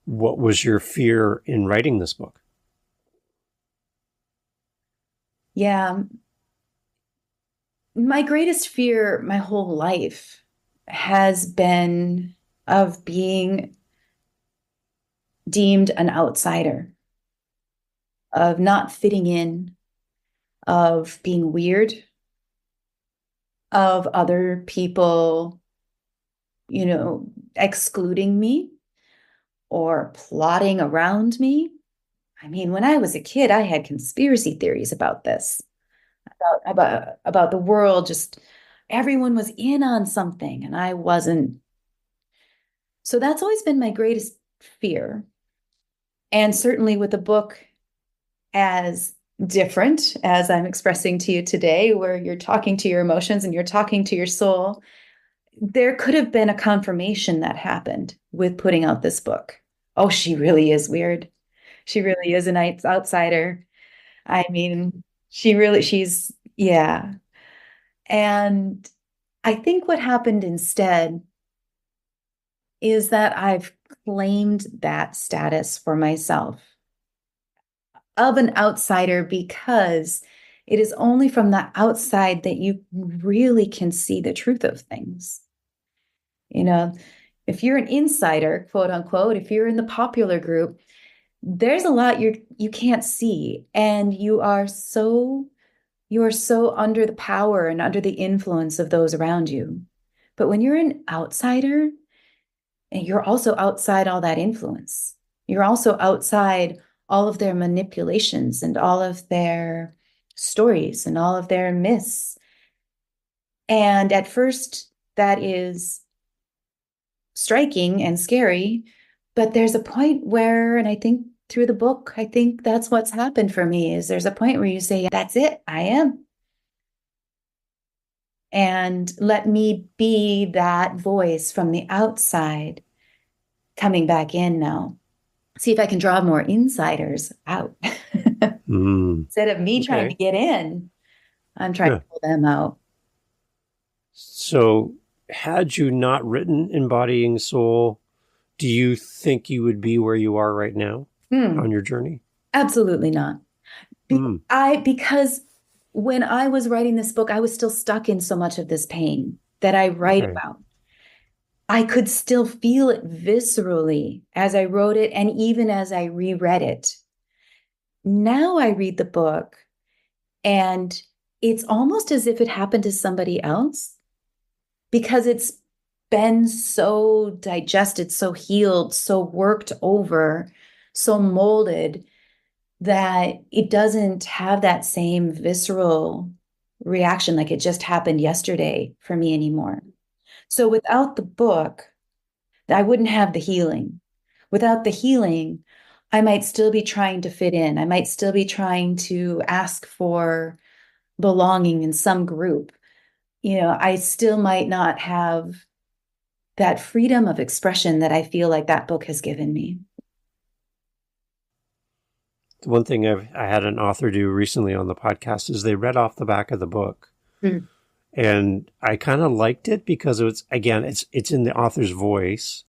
What was your fear in writing this book? Yeah, my greatest fear my whole life has been of being deemed an outsider, of not fitting in, of being weird, of other people, excluding me or plotting around me. I mean, when I was a kid, I had conspiracy theories about this, about the world, just everyone was in on something and I wasn't. So that's always been my greatest fear. And certainly with a book as different as I'm expressing to you today, where you're talking to your emotions and you're talking to your soul, there could have been a confirmation that happened with putting out this book. Oh, she really is weird. She really is an outsider. I mean, yeah. And I think what happened instead is that I've claimed that status for myself of an outsider because it is only from the outside that you really can see the truth of things. You know, if you're an insider, quote unquote, if you're in the popular group, there's a lot you can't see, and you are so under the power and under the influence of those around you. But when you're an outsider, and you're also outside all that influence, you're also outside all of their manipulations and all of their stories and all of their myths. And at first, that is striking and scary, but there's a point where, and I think through the book, I think that's what's happened for me, is there's a point where you say, that's it, I am. And let me be that voice from the outside coming back in now. See if I can draw more insiders out. Instead of me trying to Okay. get in, I'm trying to Yeah. pull them out. So, had you not written Embodying Soul, do you think you would be where you are right now Hmm, on your journey? absolutely not. Hmm. Because when I was writing this book, I was still stuck in so much of this pain that I write Okay. about. I could still feel it viscerally as I wrote it and even as I reread it. Now I read the book and it's almost as if it happened to somebody else because it's been so digested, so healed, so worked over, so molded that it doesn't have that same visceral reaction like it just happened yesterday for me anymore. So without the book, I wouldn't have the healing. Without the healing, I might still be trying to fit in. I might still be trying to ask for belonging in some group. I still might not have that freedom of expression that I feel like that book has given me. One thing I had an author do recently on the podcast is they read off the back of the book, Mm. and I kind of liked it because it's in the author's voice,